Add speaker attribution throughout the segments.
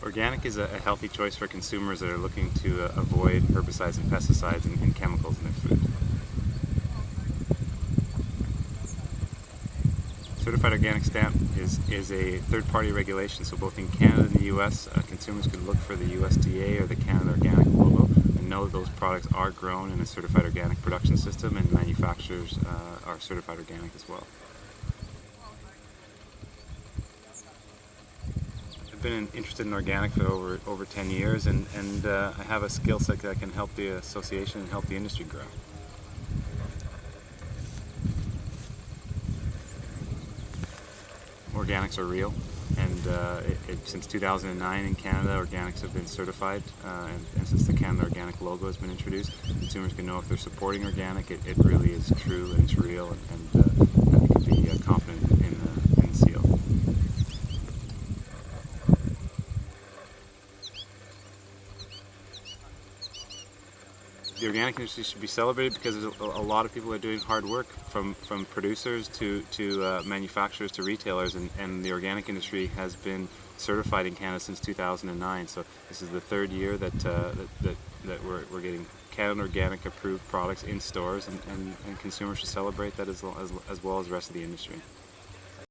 Speaker 1: Organic is a healthy choice for consumers that are looking to avoid herbicides and pesticides and chemicals in their food. Certified Organic Stamp is a third-party regulation, so both in Canada and the US, consumers could look for the USDA or the Canada Organic logo and know that those products are grown in a certified organic production system, and manufacturers are certified organic as well. I've been interested in organic for over 10 years, and I have a skill set that can help the association and help the industry grow. Organics are real, and since 2009 in Canada, organics have been certified, and since the Canada Organic logo has been introduced, consumers can know if they're supporting organic, it really is true and it's real, and they can be confident in the seal. The organic industry should be celebrated because there's a lot of people who are doing hard work, from producers to manufacturers to retailers, and the organic industry has been certified in Canada since 2009. So this is the third year that we're getting Canada Organic approved products in stores, and consumers should celebrate that as well as the rest of the industry.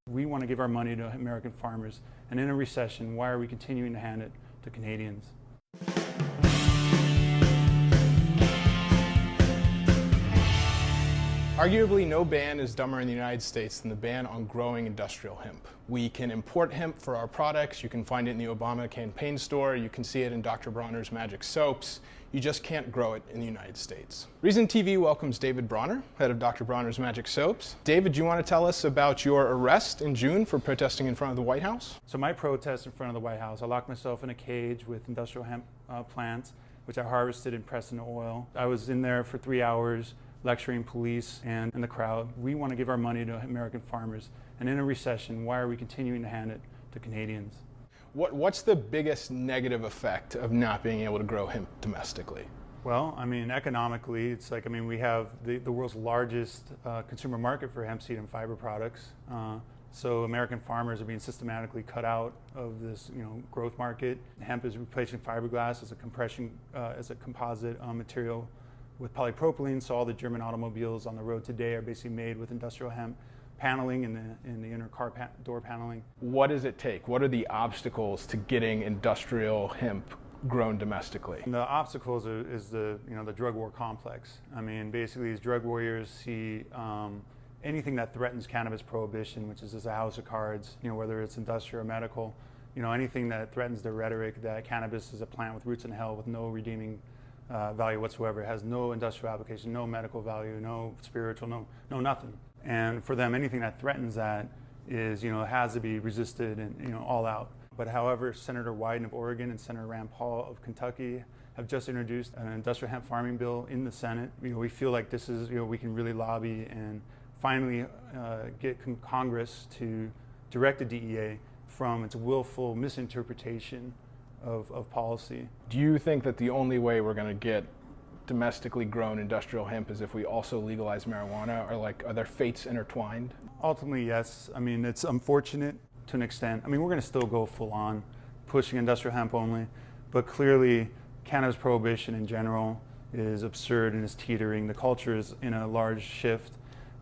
Speaker 2: We want to give our money to American farmers, and in a recession, why are we continuing to hand it to Canadians?
Speaker 3: Arguably, no ban is dumber in the United States than the ban on growing industrial hemp. We can import hemp for our products. You can find it in the Obama campaign store. You can see it in Dr. Bronner's magic soaps. You just can't grow it in the United States. Reason TV welcomes David Bronner, head of Dr. Bronner's magic soaps. David, do you want to tell us about your arrest in June for protesting in front of the White House?
Speaker 2: So my protest in front of the White House, I locked myself in a cage with industrial hemp plants, which I harvested and pressed into oil. I was in there for 3 hours, lecturing police and the crowd. We want to give our money to American farmers, and in a recession, why are we continuing to hand it to Canadians?
Speaker 3: What's the biggest negative effect of not being able to grow hemp domestically?
Speaker 2: Well, I mean, economically, it's like, I mean, we have the world's largest consumer market for hemp seed and fiber products. So American farmers are being systematically cut out of this, growth market. Hemp is replacing fiberglass as a composite material with polypropylene, so all the German automobiles on the road today are basically made with industrial hemp paneling in the inner car door paneling.
Speaker 3: What does it take? What are the obstacles to getting industrial hemp grown domestically?
Speaker 2: And the obstacles is the drug war complex. I mean, basically these drug warriors see anything that threatens cannabis prohibition, which is just a house of cards, whether it's industrial or medical, anything that threatens the rhetoric that cannabis is a plant with roots in hell with no redeeming value whatsoever. It has no industrial application, no medical value, no spiritual, no nothing. And for them, anything that threatens that is, has to be resisted and, all out. But however, Senator Wyden of Oregon and Senator Rand Paul of Kentucky have just introduced an industrial hemp farming bill in the Senate. We feel like this is, we can really lobby and finally get Congress to direct the DEA from its willful misinterpretation of policy.
Speaker 3: Do you think that the only way we're going to get domestically grown industrial hemp is if we also legalize marijuana, or are their fates intertwined?
Speaker 2: Ultimately, yes. I mean, it's unfortunate to an extent. I mean, we're going to still go full on pushing industrial hemp only, but clearly cannabis prohibition in general is absurd and is teetering. The culture is in a large shift.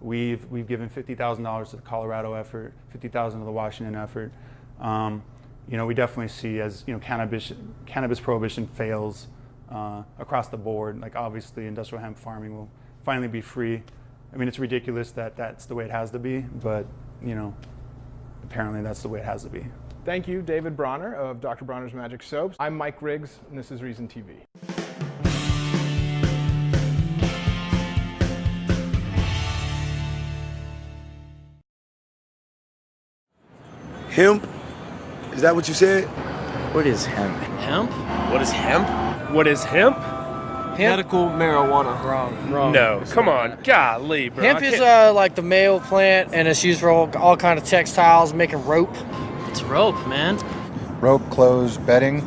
Speaker 2: We've given $50,000 to the Colorado effort, $50,000 to the Washington effort. We definitely see as cannabis prohibition fails across the board. Like obviously, industrial hemp farming will finally be free. I mean, it's ridiculous that that's the way it has to be, but apparently that's the way it has to be.
Speaker 3: Thank you, David Bronner of Dr. Bronner's Magic Soaps. I'm Mike Riggs, and this is Reason TV.
Speaker 4: Hemp? Is that what you said?
Speaker 5: What is hemp?
Speaker 6: Hemp?
Speaker 7: What is hemp?
Speaker 6: What is hemp?
Speaker 7: Medical marijuana.
Speaker 6: Wrong. No, come on. Golly, bro.
Speaker 8: Hemp is like the male plant, and it's used for all kind of textiles, making rope.
Speaker 6: It's rope, man.
Speaker 9: Rope, clothes, bedding.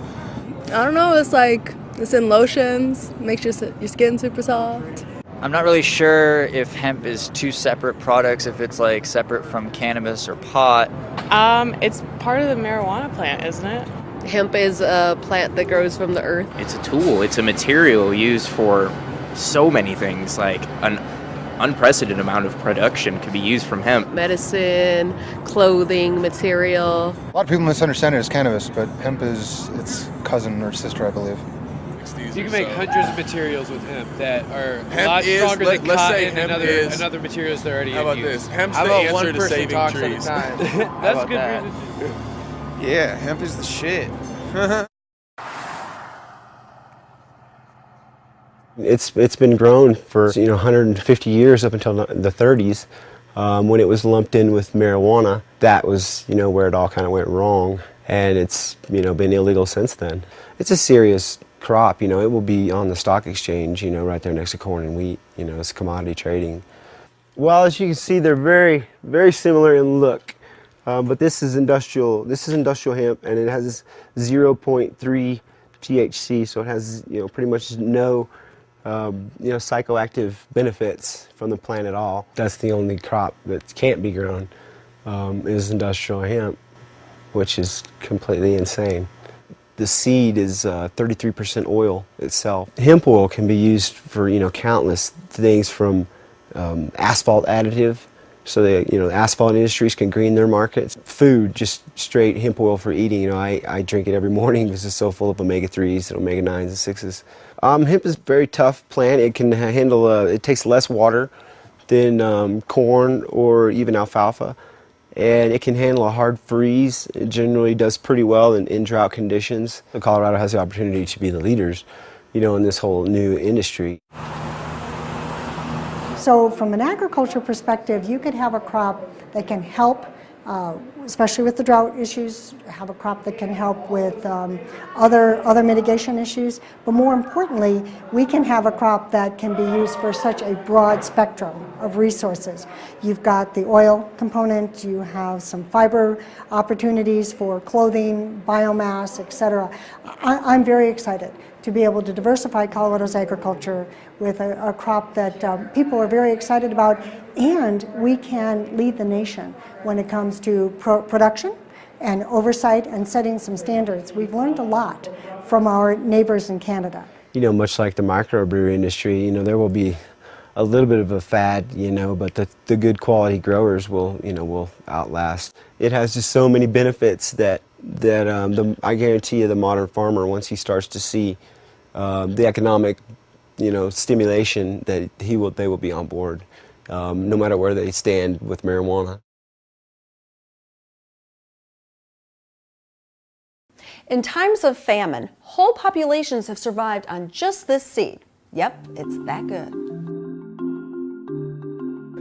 Speaker 10: I don't know, it's in lotions, makes your skin super soft.
Speaker 5: I'm not really sure if hemp is two separate products, if it's like separate from cannabis or pot.
Speaker 11: It's part of the marijuana plant, isn't it?
Speaker 10: Hemp is a plant that grows from the earth.
Speaker 12: It's a tool. It's a material used for so many things. Like an unprecedented amount of production could be used from hemp.
Speaker 10: Medicine, clothing, material.
Speaker 9: A lot of people misunderstand it as cannabis, but hemp is its cousin or sister, I believe.
Speaker 13: You can make hundreds of materials with hemp that are a lot
Speaker 7: is,
Speaker 13: stronger than cotton
Speaker 7: and
Speaker 13: other materials that are already
Speaker 7: How about
Speaker 13: in
Speaker 7: this?
Speaker 13: use.
Speaker 7: Hemp's the answer to saving trees.
Speaker 13: That's a good reason.
Speaker 7: Yeah, hemp is the shit.
Speaker 14: It's been grown for 150 years up until the 30s. When it was lumped in with marijuana, that was where it all kind of went wrong, and it's been illegal since then. It's a serious crop. It will be on the stock exchange, right there next to corn and wheat. It's commodity trading. Well, as you can see, they're very, very similar in look. But this is industrial. This is industrial hemp, and it has 0.3 THC, so it has pretty much no psychoactive benefits from the plant at all. That's the only crop that can't be grown is industrial hemp, which is completely insane. The seed is 33% oil itself. Hemp oil can be used for countless things, from asphalt additive, so the asphalt industries can green their markets. Food, just straight hemp oil for eating. I drink it every morning because it's so full of omega-3s and omega-9s and 6s. Hemp is a very tough plant. It can handle, it takes less water than corn or even alfalfa, and it can handle a hard freeze. It generally does pretty well in drought conditions. So Colorado has the opportunity to be the leaders, in this whole new industry.
Speaker 15: So from an agriculture perspective, you could have a crop that can help, especially with the drought issues, have a crop that can help with other mitigation issues. But more importantly, we can have a crop that can be used for such a broad spectrum of resources. You've got the oil component, you have some fiber opportunities for clothing, biomass, etc. I'm very excited to be able to diversify Colorado's agriculture with a crop that people are very excited about, and we can lead the nation when it comes to production and oversight and setting some standards. We've learned a lot from our neighbors in Canada.
Speaker 14: Much like the microbrewery industry, there will be a little bit of a fad, but the good quality growers will outlast. It has just so many benefits that I guarantee you the modern farmer, once he starts to see the economic stimulation, that they will be on board. no matter where they stand with marijuana.
Speaker 16: In times of famine, whole populations have survived on just this seed. Yep, it's that good.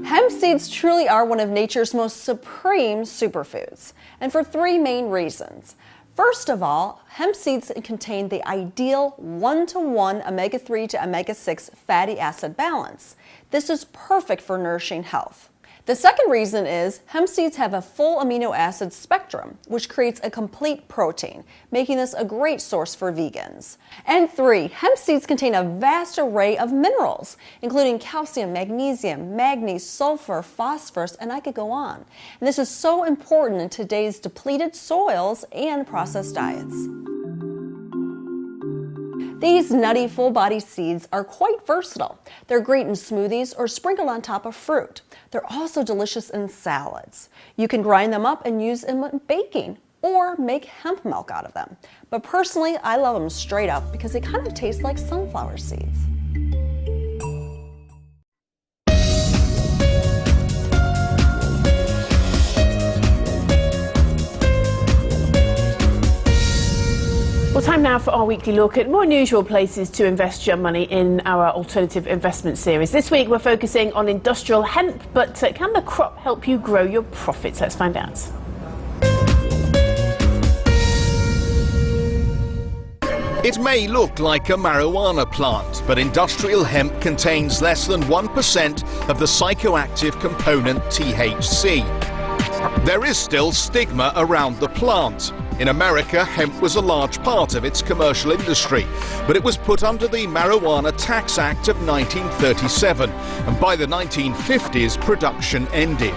Speaker 16: Hemp seeds truly are one of nature's most supreme superfoods, and for three main reasons. First of all, hemp seeds contain the ideal 1-to-1 omega-3 to omega-6 fatty acid balance. This is perfect for nourishing health. The second reason is hemp seeds have a full amino acid spectrum, which creates a complete protein, making this a great source for vegans. And three, hemp seeds contain a vast array of minerals, including calcium, magnesium, manganese, sulfur, phosphorus, and I could go on. And this is so important in today's depleted soils and processed diets. These nutty, full-body seeds are quite versatile. They're great in smoothies or sprinkled on top of fruit. They're also delicious in salads. You can grind them up and use them in baking or make hemp milk out of them. But personally, I love them straight up because they kind of taste like sunflower seeds.
Speaker 17: Well, time now for our weekly look at more unusual places to invest your money in our alternative investment series. This week we're focusing on industrial hemp, but can the crop help you grow your profits? Let's find out.
Speaker 18: It may look like a marijuana plant, but industrial hemp contains less than 1% of the psychoactive component THC. There is still stigma around the plant. In America, hemp was a large part of its commercial industry, but it was put under the Marijuana Tax Act of 1937, and by the 1950s, production ended.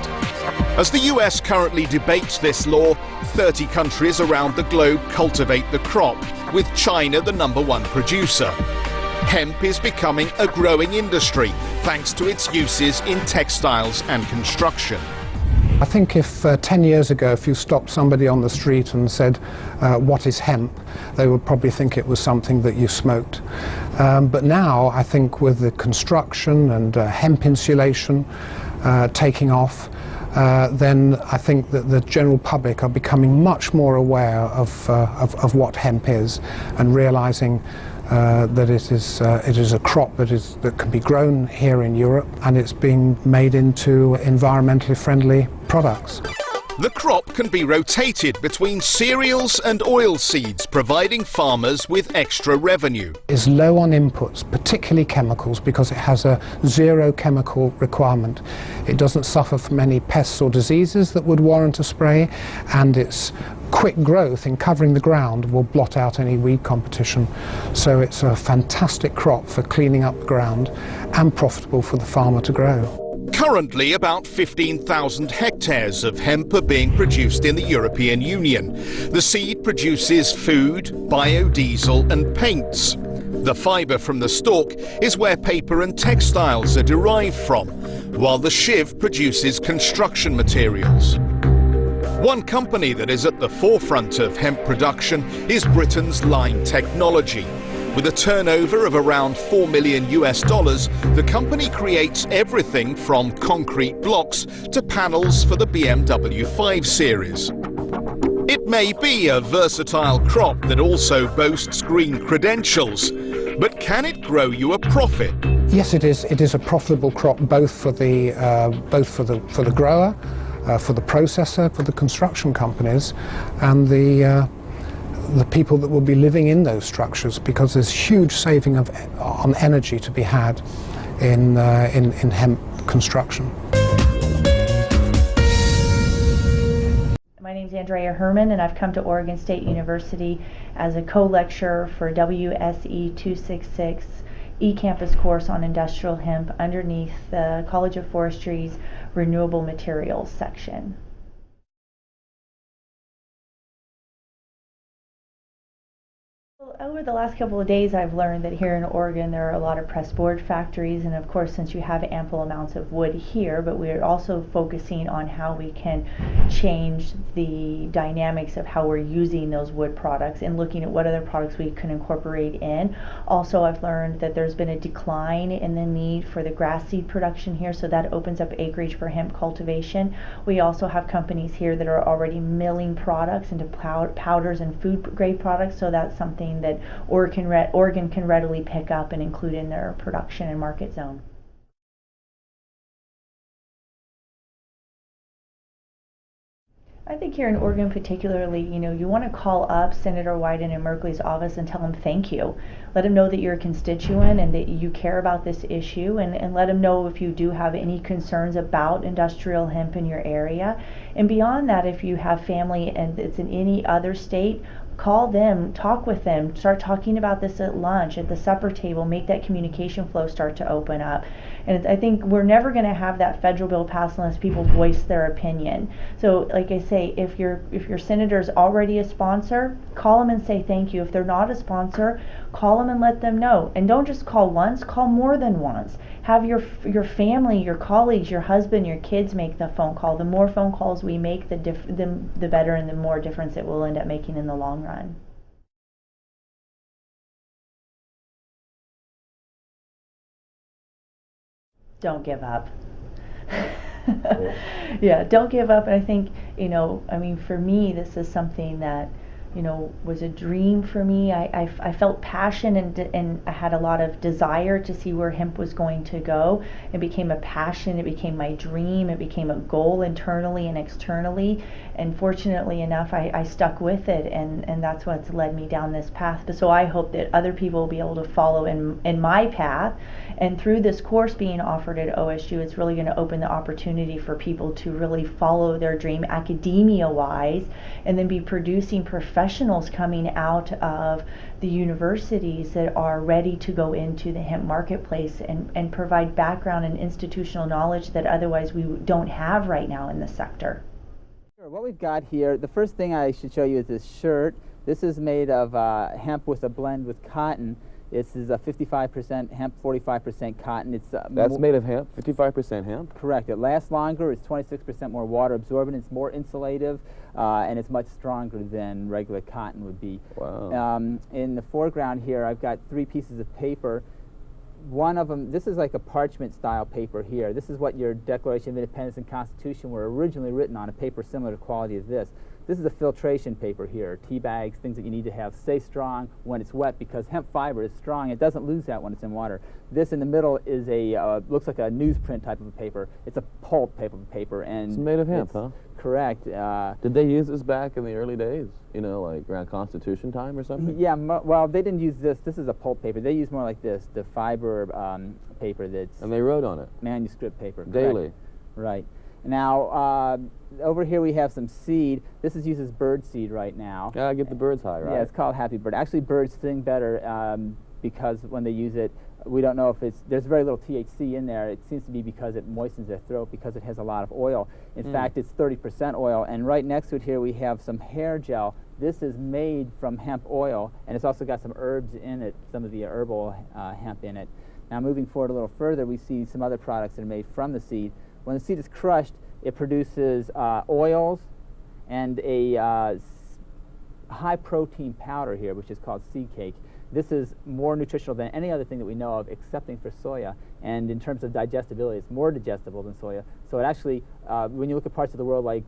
Speaker 18: As the US currently debates this law, 30 countries around the globe cultivate the crop, with China the #1 producer. Hemp is becoming a growing industry, thanks to its uses in textiles and construction.
Speaker 19: I think if 10 years ago, if you stopped somebody on the street and said, what is hemp, they would probably think it was something that you smoked. But now, I think with the construction and hemp insulation taking off, then I think that the general public are becoming much more aware of what hemp is and realizing that it is a crop that can be grown here in Europe, and it's being made into environmentally friendly products.
Speaker 18: The crop can be rotated between cereals and oil seeds, providing farmers with extra revenue.
Speaker 19: It's low on inputs, particularly chemicals, because it has a zero chemical requirement. It doesn't suffer from any pests or diseases that would warrant a spray, and its quick growth in covering the ground will blot out any weed competition. So it's a fantastic crop for cleaning up the ground and profitable for the farmer to grow.
Speaker 18: Currently, about 15,000 hectares of hemp are being produced in the European Union. The seed produces food, biodiesel and paints. The fibre from the stalk is where paper and textiles are derived from, while the shiv produces construction materials. One company that is at the forefront of hemp production is Britain's Line Technology. With a turnover of around $4 million, the company creates everything from concrete blocks to panels for the BMW 5 Series. It may be a versatile crop that also boasts green credentials, but can it grow you a profit?
Speaker 19: Yes, it is. It is a profitable crop both for the grower, for the processor, for the construction companies, and the people that will be living in those structures, because there's huge saving on energy to be had in hemp construction.
Speaker 20: My name is Andrea Herman, and I've come to Oregon State University as a co-lecturer for WSE 266 eCampus course on industrial hemp underneath the College of Forestry's Renewable Materials section. Over the last couple of days, I've learned that here in Oregon there are a lot of pressboard factories, and of course, since you have ample amounts of wood here, but we're also focusing on how we can change the dynamics of how we're using those wood products and looking at what other products we can incorporate in. Also, I've learned that there's been a decline in the need for the grass seed production here, so that opens up acreage for hemp cultivation. We also have companies here that are already milling products into powders and food grade products, so that's something that Oregon can readily pick up and include in their production and market zone. I think here in Oregon particularly, you want to call up Senator Wyden and Merkley's office and tell them thank you. Let them know that you're a constituent and that you care about this issue, and let them know if you do have any concerns about industrial hemp in your area. And beyond that, if you have family and it's in any other state, call them, talk with them, start talking about this at lunch, at the supper table, make that communication flow start to open up. And I think we're never going to have that federal bill passed unless people voice their opinion. So like I say, if your senator's already a sponsor, call them and say thank you. If they're not a sponsor, call them and let them know. And don't just call once, call more than once. Have your family, your colleagues, your husband, your kids make the phone call. The more phone calls we make, the better and the more difference it will end up making in the long run. Don't give up. Yeah, don't give up. And I think, for me, this is something that, was a dream for me. I felt passion and I had a lot of desire to see where hemp was going to go. It became a passion, it became my dream, it became a goal internally and externally. And fortunately enough, I stuck with it, and that's what's led me down this path. But so I hope that other people will be able to follow in my path. And through this course being offered at OSU, it's really going to open the opportunity for people to really follow their dream academia-wise, and then be producing professionals coming out of the universities that are ready to go into the hemp marketplace and provide background and institutional knowledge that otherwise we don't have right now in the sector.
Speaker 21: What we've got here, the first thing I should show you is this shirt. This is made of hemp with a blend with cotton. This is a 55% hemp, 45% cotton. It's
Speaker 22: That's made of hemp, 55% hemp?
Speaker 21: Correct. It lasts longer. It's 26% more water absorbent. It's more insulative, and it's much stronger than regular cotton would be.
Speaker 22: Wow.
Speaker 21: In the foreground here, I've got 3 pieces of paper. One of them, this is like a parchment style paper here. This is what your Declaration of Independence and Constitution were originally written on, a paper similar to quality as this. This is a filtration paper here, tea bags, things that you need to have stay strong when it's wet, because hemp fiber is strong. It doesn't lose that when it's in water. This in the middle is a, looks like a newsprint type of a paper. It's a pulp type of paper. And
Speaker 22: it's made of hemp, huh?
Speaker 21: Correct.
Speaker 22: Did they use this back in the early days? Like around Constitution time or something?
Speaker 21: Yeah, well, they didn't use this. This is a pulp paper. They use more like this, the fiber paper that's...
Speaker 22: And they wrote on it?
Speaker 21: Manuscript paper.
Speaker 22: Daily?
Speaker 21: Correct. Right. Now, over here we have some seed. This is used as bird seed right now.
Speaker 22: Yeah, I get the birds high, right?
Speaker 21: Yeah, it's called Happy Bird. Actually, birds sing better because when they use it, we don't know if there's very little THC in there. It seems to be because it moistens their throat, because it has a lot of oil. In fact, it's 30% oil. And right next to it here we have some hair gel. This is made from hemp oil, and it's also got some herbs in it, some of the herbal hemp in it. Now, moving forward a little further, we see some other products that are made from the seed. When the seed is crushed, it produces oils and a high protein powder here, which is called seed cake. This is more nutritional than any other thing that we know of, excepting for soya. And in terms of digestibility, it's more digestible than soya. So it actually, when you look at parts of the world like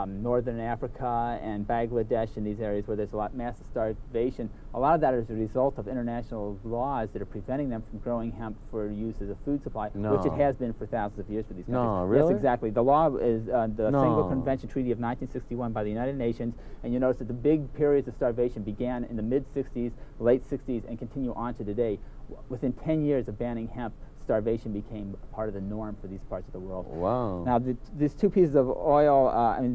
Speaker 21: northern Africa and Bangladesh and these areas where there's a lot massive starvation, a lot of that is a result of international laws that are preventing them from growing hemp for use as a food supply, which it has been for thousands of years for these countries.
Speaker 22: No, really?
Speaker 21: Yes, exactly. The law is the Single Convention Treaty of 1961 by the United Nations, and you notice that the big periods of starvation began in the mid-60s, late 60s, and continue on to today. Within 10 years of banning hemp, starvation became part of the norm for these parts of the world.
Speaker 22: Wow.
Speaker 21: Now, these 2 pieces of oil,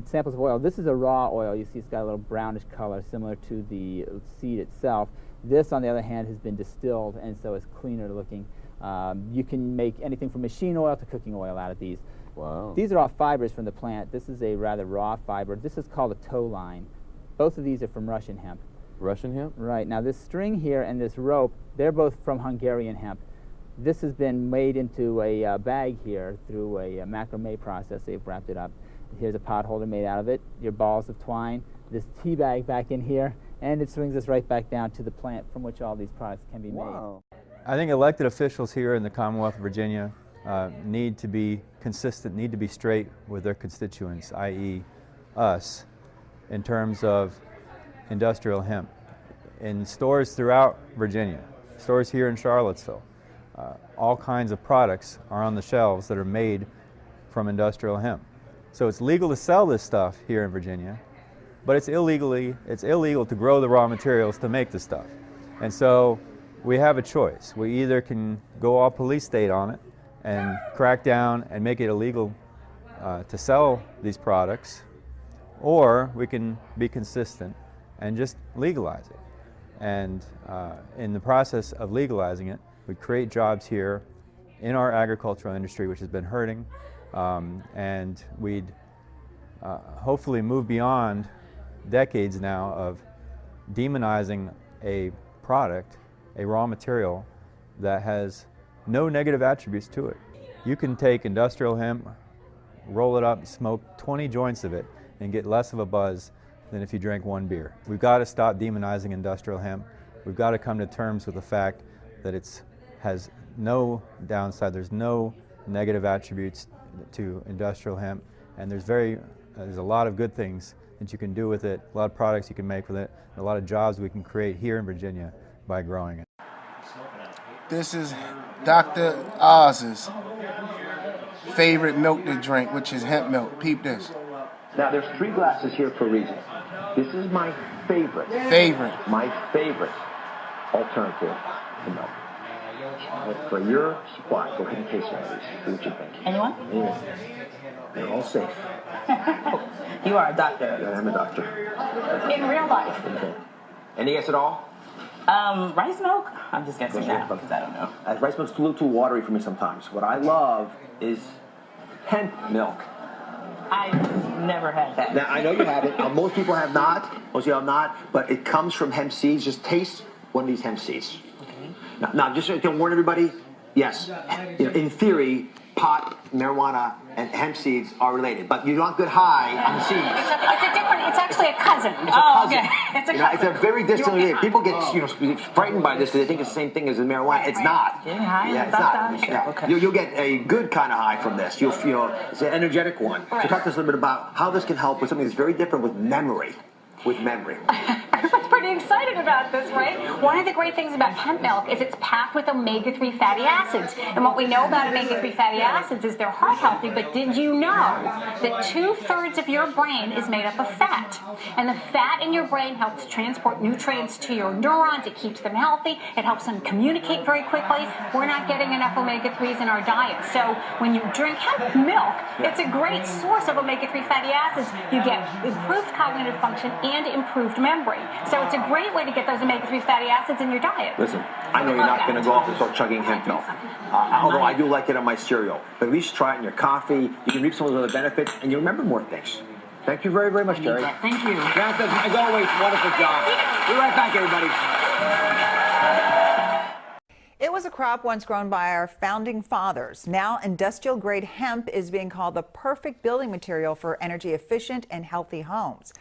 Speaker 21: samples of oil, this is a raw oil. You see it's got a little brownish color similar to the seed itself. This, on the other hand, has been distilled, and so it's cleaner looking. You can make anything from machine oil to cooking oil out of these.
Speaker 22: Wow.
Speaker 21: These are all fibers from the plant. This is a rather raw fiber. This is called a tow line. Both of these are from Russian hemp.
Speaker 22: Russian hemp?
Speaker 21: Right. Now this string here and this rope, they're both from Hungarian hemp. This has been made into a bag here through a macrame process. They've wrapped it up. Here's a pot holder made out of it, your balls of twine, this tea bag back in here, and it swings us right back down to the plant from which all these products can be made.
Speaker 1: I think elected officials here in the Commonwealth of Virginia need to be consistent, need to be straight with their constituents, i.e. us, in terms of industrial hemp. In stores throughout Virginia, stores here in Charlottesville, all kinds of products are on the shelves that are made from industrial hemp. So it's legal to sell this stuff here in Virginia, but it's illegal to grow the raw materials to make the stuff. And so we have a choice. We either can go all police state on it and crack down and make it illegal to sell these products, or we can be consistent and just legalize it. And in the process of legalizing it, we'd create jobs here in our agricultural industry, which has been hurting, and we'd hopefully move beyond decades now of demonizing a product, a raw material that has no negative attributes to it. You can take industrial hemp, roll it up, smoke 20 joints of it, and get less of a buzz than if you drank one beer. We've got to stop demonizing industrial hemp. We've got to come to terms with the fact that it has no downside, there's no negative attributes to industrial hemp, and there's a lot of good things that you can do with it, a lot of products you can make with it, and a lot of jobs we can create here in Virginia by growing it.
Speaker 2: This is Dr. Oz's favorite milk to drink, which is hemp milk. Peep this.
Speaker 23: Now, there's 3 glasses here for a reason. This is my favorite. My favorite alternative to milk. For your supply, go ahead and taste one of these. See what you think.
Speaker 24: Anyone?
Speaker 23: They're all safe.
Speaker 24: You are a doctor.
Speaker 23: Yeah, I'm a doctor.
Speaker 24: In real life.
Speaker 23: Okay. Any guess at all?
Speaker 24: Rice milk? I'm just guessing that because I don't know.
Speaker 23: Rice milk's a little too watery for me sometimes. What I love is hemp milk.
Speaker 24: I've never had that.
Speaker 23: Now, I know you haven't. Most people have not. Most people have not. But it comes from hemp seeds. Just taste one of these hemp seeds. Okay. Now, just to warn everybody, yes, in theory, pot, marijuana, and hemp seeds are related, but you don't get high on the seeds.
Speaker 24: It's actually a cousin.
Speaker 23: It's a cousin.
Speaker 24: Okay. It's a cousin.
Speaker 23: It's a very distant related. People get frightened by this because they think it's the same thing as the marijuana. It's not.
Speaker 24: Getting high?
Speaker 23: Yeah, it's not. Yeah. Okay. You'll get a good kind of high from this. It's an energetic one.
Speaker 24: Right.
Speaker 23: So talk to us a little bit about how this can help with something that's very different with memory.
Speaker 24: Everyone's pretty excited about this, right? One of the great things about hemp milk is it's packed with omega-3 fatty acids. And what we know about omega-3 fatty acids is they're heart healthy, but did you know that 2/3 of your brain is made up of fat? And the fat in your brain helps transport nutrients to your neurons. It keeps them healthy. It helps them communicate very quickly. We're not getting enough omega-3s in our diet. So when you drink hemp milk, it's a great source of omega-3 fatty acids. You get improved cognitive function and improved memory. So it's a great way to get those omega-3 fatty acids in your diet.
Speaker 23: Listen, I know you're not going to go off and start chugging hemp milk. Although I do like it on my cereal. But at least try it in your coffee. You can reap some of those other benefits, and you remember more things. Thank you very, very much, Terry.
Speaker 24: Thank you.
Speaker 23: As always, wonderful job. Be right back, everybody.
Speaker 25: It was a crop once grown by our founding fathers. Now, industrial-grade hemp is being called the perfect building material for energy-efficient and healthy homes.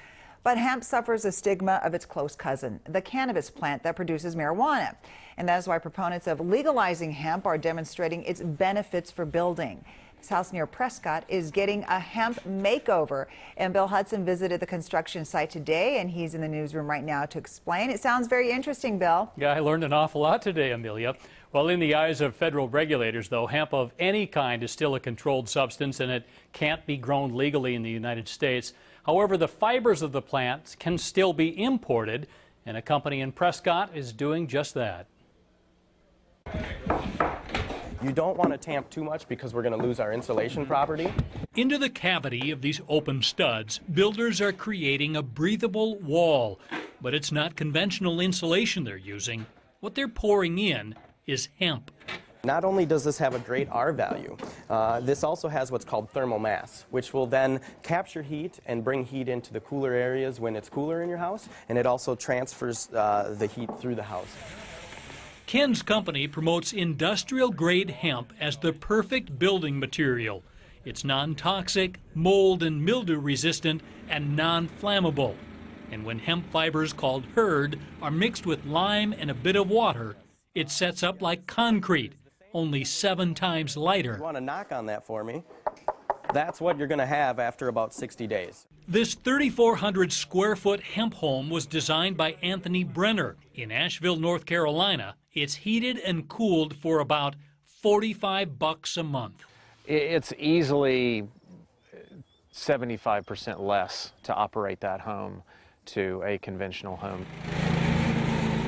Speaker 25: But hemp suffers a stigma of its close cousin, the cannabis plant that produces marijuana. And that is why proponents of legalizing hemp are demonstrating its benefits for building. This house near Prescott is getting a hemp makeover. And Bill Hudson visited the construction site today, and he's in the newsroom right now to explain. It sounds very interesting, Bill.
Speaker 26: Yeah, I learned an awful lot today, Amelia. Well, in the eyes of federal regulators, though, hemp of any kind is still a controlled substance, and it can't be grown legally in the United States. However, the fibers of the plants can still be imported, and a company in Prescott is doing just that.
Speaker 7: You don't want to tamp too much because we're going to lose our insulation property.
Speaker 26: Into the cavity of these open studs, builders are creating a breathable wall. But it's not conventional insulation they're using. What they're pouring in is hemp.
Speaker 7: Not only does this have a great R value, this also has what's called thermal mass, which will then capture heat and bring heat into the cooler areas when it's cooler in your house, and it also transfers the heat through the house.
Speaker 26: Ken's company promotes industrial-grade hemp as the perfect building material. It's non-toxic, mold and mildew resistant, and non-flammable. And when hemp fibers called hurd are mixed with lime and a bit of water, it sets up like concrete, only 7 times lighter.
Speaker 7: You want to knock on that for me? That's what you're going to have after about 60 days.
Speaker 26: This 3,400 square foot hemp home was designed by Anthony Brenner in Asheville, North Carolina. It's heated and cooled for about $45 a month.
Speaker 3: It's easily 75% less to operate that home to a conventional home.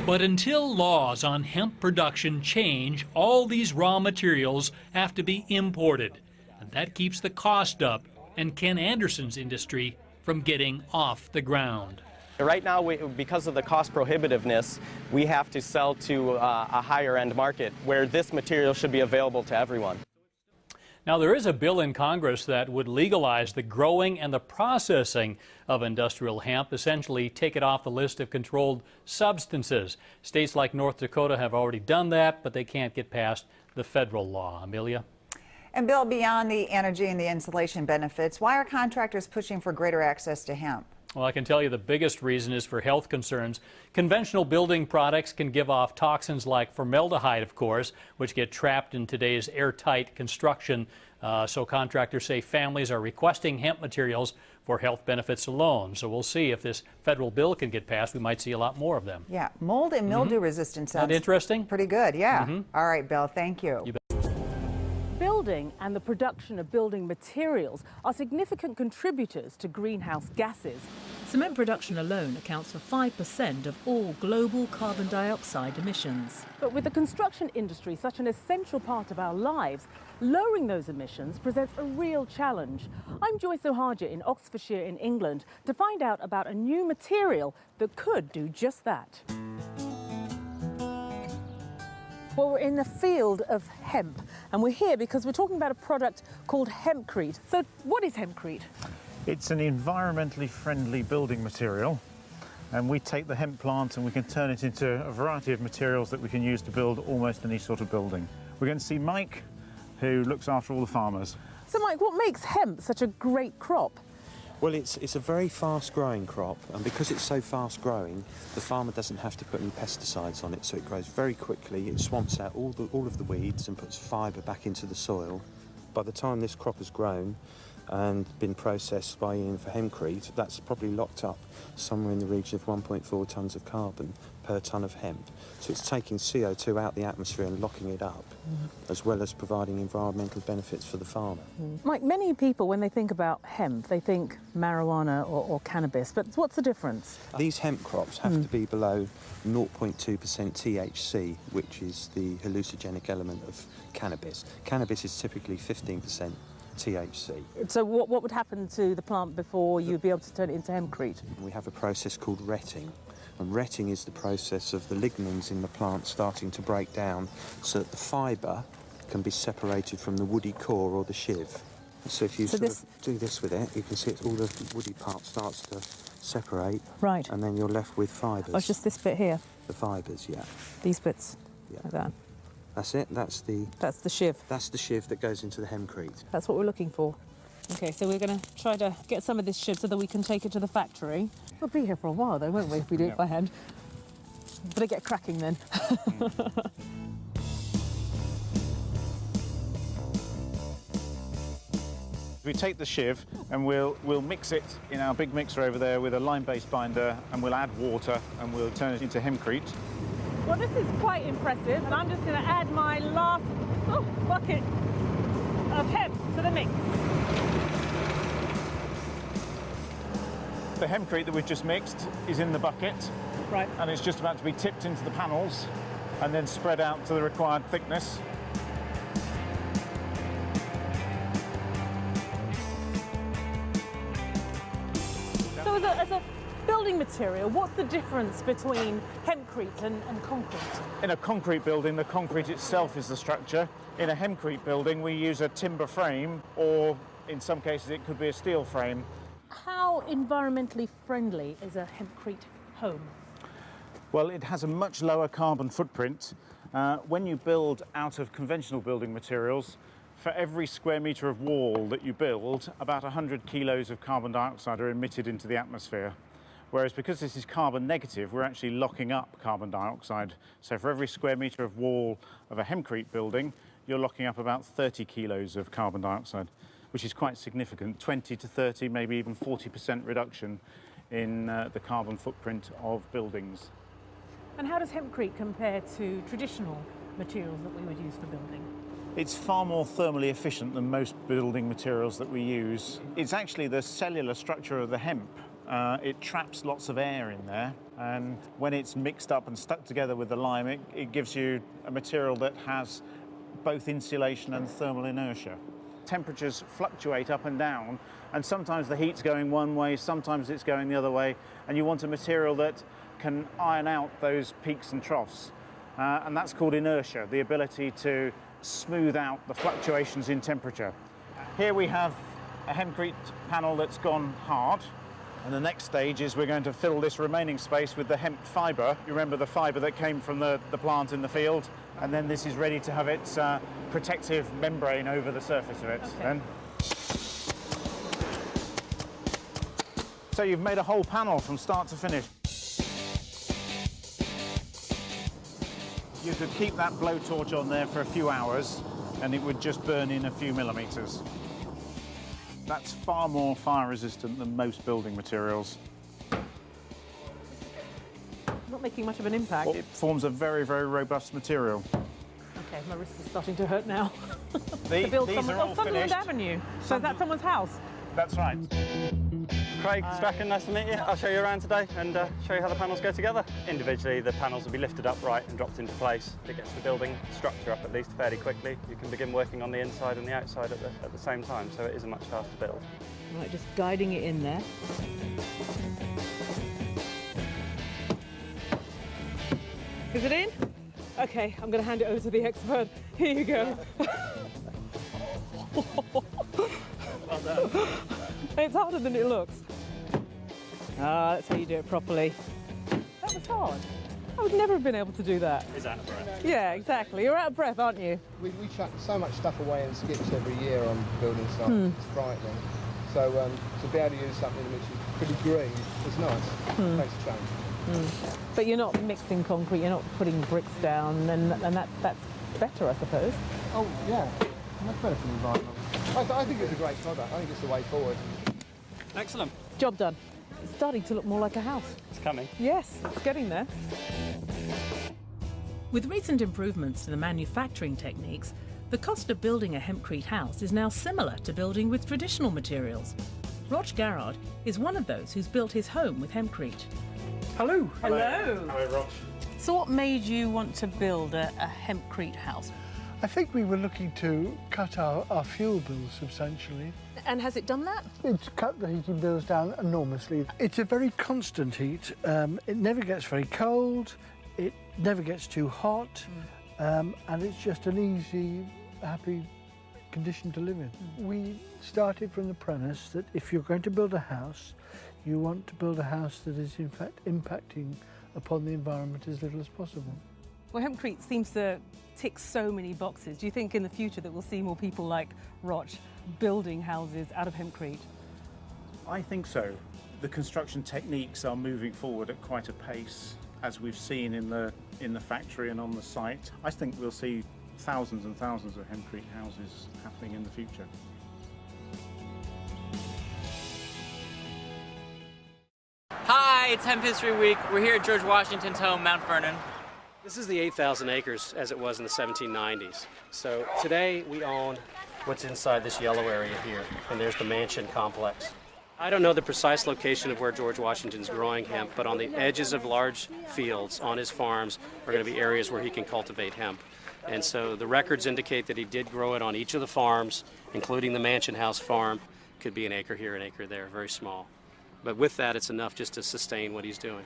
Speaker 26: But until laws on hemp production change, all these raw materials have to be imported. And that keeps the cost up and Ken Anderson's industry from getting off the ground.
Speaker 7: Right now, because of the cost prohibitiveness, we have to sell to a higher end market where this material should be available to everyone.
Speaker 26: Now, there is a bill in Congress that would legalize the growing and the processing of industrial hemp, essentially take it off the list of controlled substances. States like North Dakota have already done that, but they can't get past the federal law. Amelia?
Speaker 25: And Bill, beyond the energy and the insulation benefits, why are contractors pushing for greater access to hemp?
Speaker 26: Well, I can tell you the biggest reason is for health concerns. Conventional building products can give off toxins like formaldehyde, of course, which get trapped in today's airtight construction. So contractors say families are requesting hemp materials for health benefits alone. So we'll see if this federal bill can get passed. We might see a lot more of them.
Speaker 25: Yeah, mold and mildew resistance sounds
Speaker 26: Not interesting?
Speaker 25: pretty good, yeah. All right, Bill, thank you.
Speaker 4: Building and the production of building materials are significant contributors to greenhouse gases.
Speaker 5: Cement production alone accounts for 5% of all global carbon dioxide emissions.
Speaker 4: But with the construction industry such an essential part of our lives, lowering those emissions presents a real challenge. I'm Joyce Ohaja in Oxfordshire in England to find out about a new material that could do just that. Well, we're in the field of hemp, and we're here because we're talking about a product called hempcrete. So what is hempcrete?
Speaker 6: It's an environmentally friendly building material, and we take the hemp plant and we can turn it into a variety of materials that we can use to build almost any sort of building. We're going to see Mike, who looks after all the farmers.
Speaker 4: So Mike, what makes hemp such a great crop?
Speaker 8: Well, it's a very fast-growing crop, and because it's so fast-growing, the farmer doesn't have to put any pesticides on it, so it grows very quickly. It swamps out all of the weeds and puts fibre back into the soil. By the time this crop has grown and been processed by Ian for hempcrete, that's probably locked up somewhere in the region of 1.4 tonnes of carbon per tonne of hemp. So it's taking CO2 out the atmosphere and locking it up, as well as providing environmental benefits for the farmer.
Speaker 4: Mike, many people, when they think about hemp, they think marijuana or cannabis, but what's the difference?
Speaker 8: These hemp crops have to be below 0.2% THC, which is the hallucinogenic element of cannabis. Cannabis is typically 15% THC.
Speaker 4: So what would happen to the plant before you'd be able to turn it into hempcrete?
Speaker 8: We have a process called retting, and retting is the process of the lignins in the plant starting to break down so that the fibre can be separated from the woody core or the shiv. So if you do this with it, you can see all the woody part starts to separate.
Speaker 4: Right.
Speaker 8: And then you're left with fibres.
Speaker 4: Oh, it's just this bit here?
Speaker 8: The fibres, yeah.
Speaker 4: These bits?
Speaker 8: Yeah.
Speaker 4: Like that?
Speaker 8: That's it. That's the
Speaker 4: shiv.
Speaker 8: That's the shiv that goes into the hempcrete.
Speaker 4: That's what we're looking for. Okay, so we're going to try to get some of this shiv so that we can take it to the factory. We'll be here for a while though, won't we, if we do it by hand? Better get cracking then.
Speaker 6: We take the shiv and we'll mix it in our big mixer over there with a lime-based binder, and we'll add water and we'll turn it into hempcrete.
Speaker 4: Well, this is quite impressive, and I'm just going to add my last bucket of hemp to the mix.
Speaker 6: The hempcrete that we've just mixed is in the bucket,
Speaker 4: right,
Speaker 6: and it's just about to be tipped into the panels and then spread out to the required thickness.
Speaker 4: So as a building material, what's the difference between hempcrete and concrete?
Speaker 6: In a concrete building, the concrete itself is the structure. In a hempcrete building, we use a timber frame, or in some cases it could be a steel frame.
Speaker 4: How environmentally friendly is a hempcrete home?
Speaker 6: Well, it has a much lower carbon footprint. When you build out of conventional building materials, for every square metre of wall that you build, about 100 kilos of carbon dioxide are emitted into the atmosphere. Whereas because this is carbon negative, we're actually locking up carbon dioxide. So for every square metre of wall of a hempcrete building, you're locking up about 30 kilos of carbon dioxide, which is quite significant, 20 to 30, maybe even 40% reduction in the carbon footprint of buildings.
Speaker 4: And how does hempcrete compare to traditional materials that we would use for building?
Speaker 6: It's far more thermally efficient than most building materials that we use. It's actually the cellular structure of the hemp. It traps lots of air in there, and when it's mixed up and stuck together with the lime, it gives you a material that has both insulation and thermal inertia. Temperatures fluctuate up and down, and sometimes the heat's going one way, sometimes it's going the other way, and you want a material that can iron out those peaks and troughs. And that's called inertia, the ability to smooth out the fluctuations in temperature. Here we have a hempcrete panel that's gone hard, and the next stage is we're going to fill this remaining space with the hemp fibre. You remember the fibre that came from the plant in the field, and then this is ready to have its protective membrane over the surface of it.
Speaker 4: Okay.
Speaker 6: Then. So you've made a whole panel from start to finish. You could keep that blowtorch on there for a few hours and it would just burn in a few millimetres. That's far more fire resistant than most building materials.
Speaker 4: Not making much of an impact.
Speaker 6: It forms a very, very robust material.
Speaker 4: Okay, my wrist is starting to hurt now.
Speaker 6: These are all
Speaker 4: Sunderland
Speaker 6: finished.
Speaker 4: Avenue. So is that someone's house?
Speaker 6: That's right.
Speaker 9: Craig Strachan, nice to meet you. I'll show you around today and show you how the panels go together. Individually, the panels will be lifted upright and dropped into place. It gets the building structure up at least fairly quickly. You can begin working on the inside and the outside at the same time, so it is a much faster build.
Speaker 4: Right, just guiding it in there. Is it in? Okay, I'm going to hand it over to the expert. Here you go.
Speaker 9: Well done.
Speaker 4: It's harder than it looks. Ah, that's how you do it properly. That was hard. I would never have been able to do that.
Speaker 9: Is out of breath.
Speaker 4: Yeah, exactly. You're out of breath, aren't you?
Speaker 2: We chuck so much stuff away in skips every year on building stuff. It's frightening. So to be able to use something which is pretty green is nice. Makes a change.
Speaker 4: But you're not mixing concrete, you're not putting bricks down, and that's better, I suppose.
Speaker 2: Oh, yeah. That's better for the environment. I think it's a great product. I think it's the way forward.
Speaker 9: Excellent.
Speaker 4: Job done. It's starting to look more like a house.
Speaker 9: It's coming.
Speaker 4: Yes, it's getting there.
Speaker 5: With recent improvements to the manufacturing techniques, the cost of building a hempcrete house is now similar to building with traditional materials. Roch Garrard is one of those who's built his home with hempcrete.
Speaker 10: Hello.
Speaker 4: Hello.
Speaker 10: Hello, Roch.
Speaker 4: So what made you want to build a hempcrete house?
Speaker 10: I think we were looking to cut our fuel bills substantially.
Speaker 4: And has it done that?
Speaker 10: It's cut the heating bills down enormously. It's a very constant heat. It never gets very cold. It never gets too hot. And it's just an easy, happy condition to live in. We started from the premise that if you're going to build a house, you want to build a house that is in fact impacting upon the environment as little as possible.
Speaker 4: Well, hempcrete seems to tick so many boxes. Do you think in the future that we'll see more people like Roch building houses out of hempcrete?
Speaker 6: I think so. The construction techniques are moving forward at quite a pace, as we've seen in the factory and on the site. I think we'll see thousands and thousands of hempcrete houses happening in the future.
Speaker 11: Hi, it's Hemp History Week. We're here at George Washington's home, Mount Vernon.
Speaker 12: This is the 8,000 acres as it was in the 1790s. So today we own what's inside this yellow area here, and there's the mansion complex. I don't know the precise location of where George Washington's growing hemp, but on the edges of large fields on his farms are going to be areas where he can cultivate hemp. And so the records indicate that he did grow it on each of the farms, including the Mansion House farm. Could be an acre here, an acre there, very small. But with that, it's enough just to sustain what he's doing.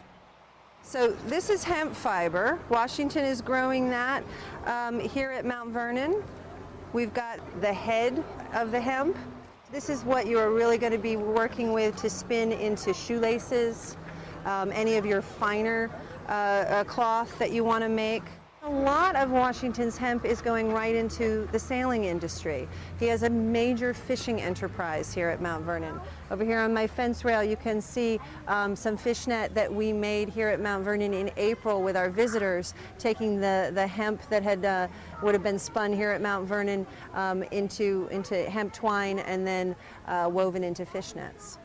Speaker 13: So this is hemp fiber. Washington is growing that here at Mount Vernon. We've got the head of the hemp. This is what you are really going to be working with to spin into shoelaces, any of your finer cloth that you want to make. A lot of Washington's hemp is going right into the sailing industry. He has a major fishing enterprise here at Mount Vernon. Over here on my fence rail you can see some fishnet that we made here at Mount Vernon in April with our visitors, taking the hemp that had would have been spun here at Mount Vernon into hemp twine and then woven into fishnets.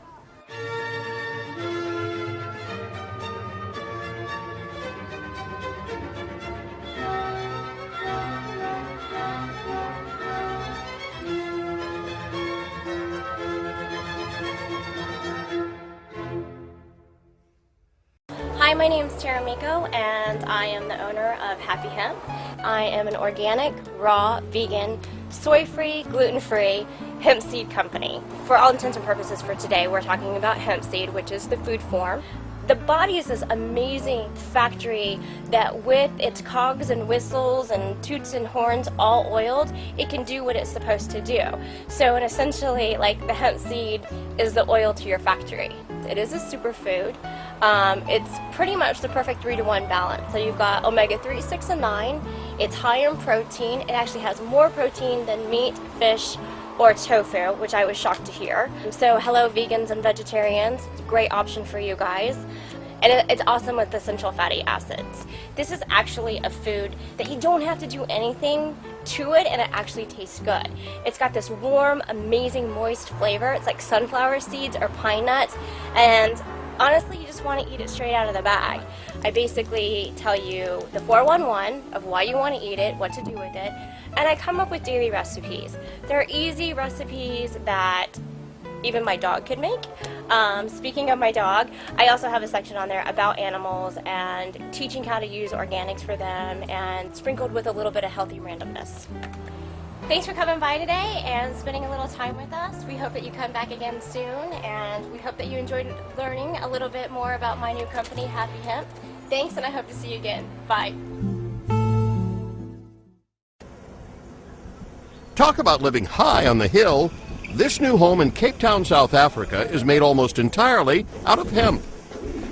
Speaker 14: Hi, my name is Tara Miko, and I am the owner of Happy Hemp. I am an organic, raw, vegan, soy-free, gluten-free hemp seed company. For all intents and purposes for today, we're talking about hemp seed, which is the food form. The body is this amazing factory that with its cogs and whistles and toots and horns all oiled, it can do what it's supposed to do. So essentially, like, the hemp seed is the oil to your factory. It is a superfood. It's pretty much the perfect 3-to-1 balance. So you've got omega-3, 6, and 9. It's high in protein. It actually has more protein than meat, fish, or tofu, which I was shocked to hear. So hello vegans and vegetarians, it's a great option for you guys. And it's awesome with essential fatty acids. This is actually a food that you don't have to do anything to it, and it actually tastes good. It's got this warm, amazing, moist flavor. It's like sunflower seeds or pine nuts, and honestly, you just want to eat it straight out of the bag. I basically tell you the 411 of why you want to eat it, what to do with it, and I come up with daily recipes. They're easy recipes that even my dog could make. Speaking of my dog, I also have a section on there about animals and teaching how to use organics for them, and sprinkled with a little bit of healthy randomness. Thanks for coming by today and spending a little time with us. We hope that you come back again soon, and we hope that you enjoyed learning a little bit more about my new company, Happy Hemp. Thanks, and I hope to see you again. Bye.
Speaker 15: Talk about living high on the hill. This new home in Cape Town, South Africa is made almost entirely out of hemp.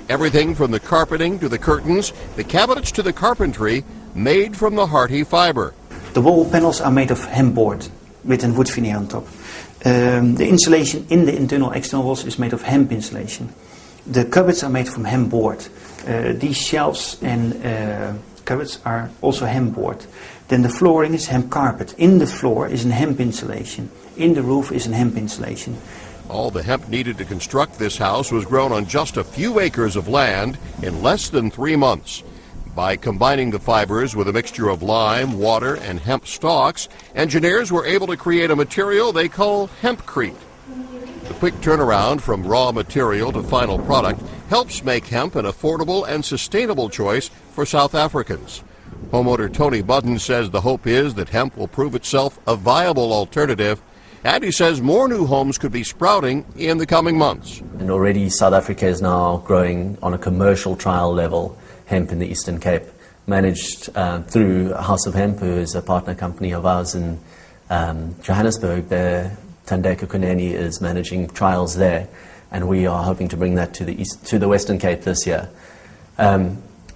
Speaker 15: Everything from the carpeting to the curtains, the cabinets to the carpentry, made from the hearty fiber.
Speaker 16: The wall panels are made of hemp board with a wood veneer on top. The insulation in the internal external walls is made of hemp insulation. The cupboards are made from hemp board. These shelves and cupboards are also hemp board. Then the flooring is hemp carpet. In the floor is a hemp insulation. In the roof is a hemp insulation.
Speaker 15: All the hemp needed to construct this house was grown on just a few acres of land in less than 3 months. By combining the fibers with a mixture of lime, water, and hemp stalks, engineers were able to create a material they call hempcrete. The quick turnaround from raw material to final product helps make hemp an affordable and sustainable choice for South Africans. Homeowner Tony Budden says the hope is that hemp will prove itself a viable alternative, and he says more new homes could be sprouting in the coming months.
Speaker 17: And already South Africa is now growing on a commercial trial level hemp in the Eastern Cape, managed through House of Hemp, who is a partner company of ours in Johannesburg. Tandeka Kuneni is managing trials there, and we are hoping to bring that to the Western Cape this year.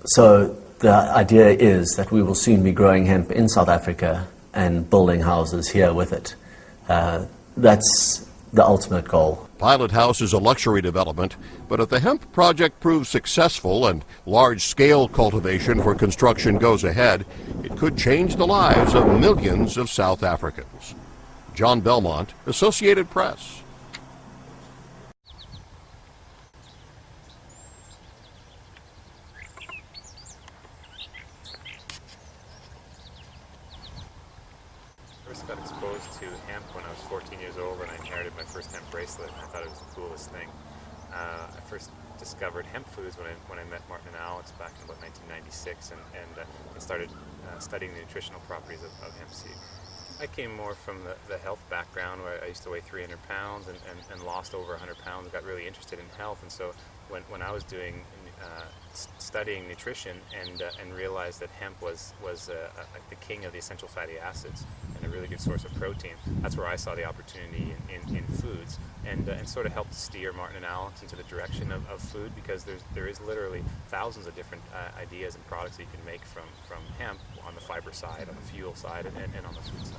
Speaker 17: So the idea is that we will soon be growing hemp in South Africa and building houses here with it. That's the ultimate goal.
Speaker 15: Pilot House is a luxury development, but if the hemp project proves successful and large-scale cultivation for construction goes ahead, it could change the lives of millions of South Africans. John Belmont, Associated Press.
Speaker 18: First got exposed to hemp when I was 14 years old, and I inherited my first hemp bracelet, and I thought it was the coolest thing. I first discovered hemp foods when I met Martin and Alex back in about 1996, and started studying the nutritional properties of hemp seed. I came more from the health background, where I used to weigh 300 pounds and lost over 100 pounds, got really interested in health. And so when I was doing studying nutrition and realized that hemp was like the king of the essential fatty acids and a really good source of protein, that's where I saw the opportunity in foods, and sort of helped steer Martin and Alex into the direction of food, because there is literally thousands of different ideas and products that you can make from hemp, on the fiber side, on the fuel side, and on the food side.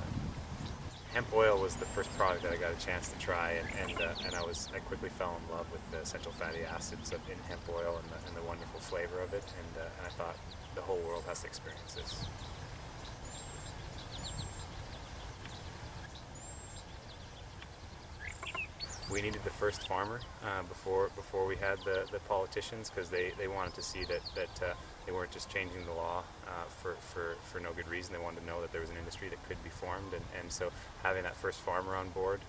Speaker 18: Hemp oil was the first product that I got a chance to try, and I quickly fell in love with the essential fatty acids in hemp oil and the wonderful flavor of it, and I thought the whole world has to experience this. We needed the first farmer before we had the politicians, because they wanted to see that they weren't just changing the law for no good reason. They wanted to know that there was an industry that could be formed, and so having that first farmer on board,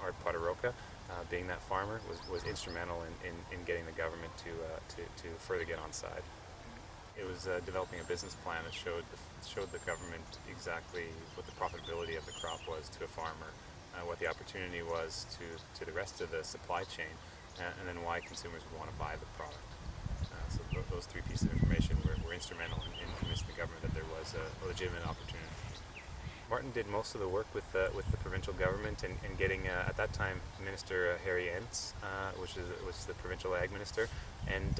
Speaker 18: Art Poderoka, being that farmer, was instrumental in getting the government to further get on side. It was developing a business plan that showed the government exactly what the profitability of the crop was to a farmer, what the opportunity was to the rest of the supply chain, and then why consumers would want to buy the product. So those three pieces of information were instrumental in convincing the government that there was a legitimate opportunity. Martin did most of the work with the provincial government and getting, at that time, Minister Harry Entz, which was the provincial ag minister, and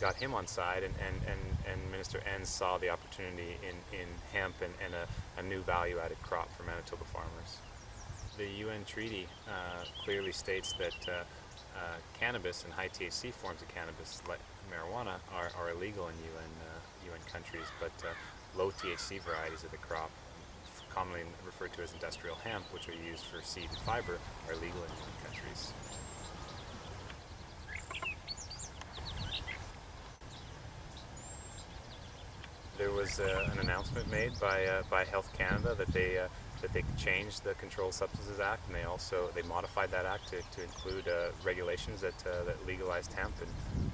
Speaker 18: got him on side, and Minister Entz saw the opportunity in hemp and a new value-added crop for Manitoba farmers. The UN treaty clearly states that cannabis and high THC forms of cannabis, like marijuana, are illegal in UN countries, but low THC varieties of the crop, commonly referred to as industrial hemp, which are used for seed and fiber, are legal in UN countries. There was an announcement made by Health Canada that they could change the Controlled Substances Act, and they modified that act to include regulations that legalized hemp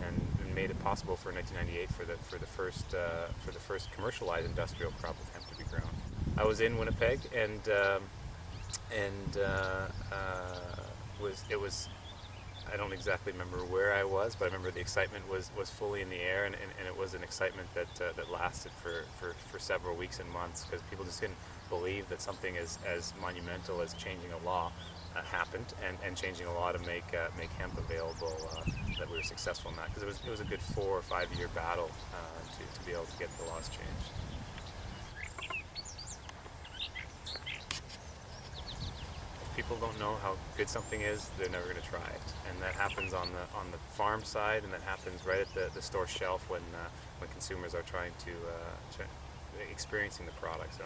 Speaker 18: and made it possible for 1998 for the first commercialized industrial crop of hemp to be grown. I was in Winnipeg, and I don't exactly remember where I was, but I remember the excitement was fully in the air, and it was an excitement that lasted for several weeks and months, because people just couldn't believe that something as monumental as changing a law happened, and changing a law to make hemp available, that we were successful in that, because it was a good 4 or 5 year battle to be able to get the laws changed. People don't know how good something is, they're never going to try it, and that happens on the farm side, and that happens right at the store shelf when consumers are trying to experiencing the product. So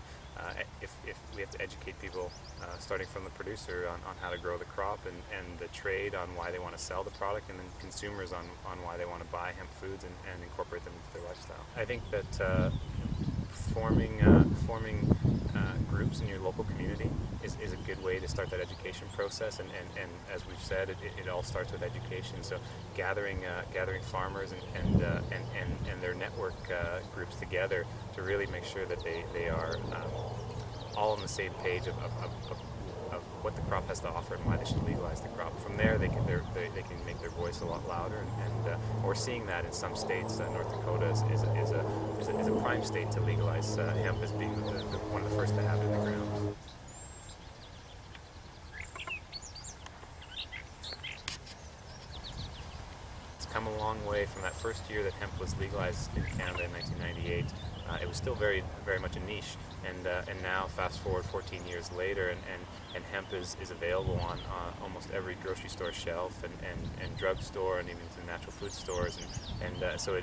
Speaker 18: if we have to educate people, starting from the producer on how to grow the crop, and the trade on why they want to sell the product, and then consumers on why they want to buy hemp foods and incorporate them into their lifestyle. I think that forming groups in your local community is a good way to start that education process, and as we've said, it all starts with education. So gathering farmers and their network groups together to really make sure that they are all on the same page of what the crop has to offer and why they should legalize the crop. From there, they can make their voice a lot louder, and we're seeing that in some states. North Dakota is a prime state to legalize hemp, as being one of the first to have it in the ground. It's come a long way from that first year that hemp was legalized in Canada in 1998. It was still very, very much a niche, and now, fast forward 14 years later, and hemp is available on almost every grocery store shelf, and drugstore, and even to natural food stores, and so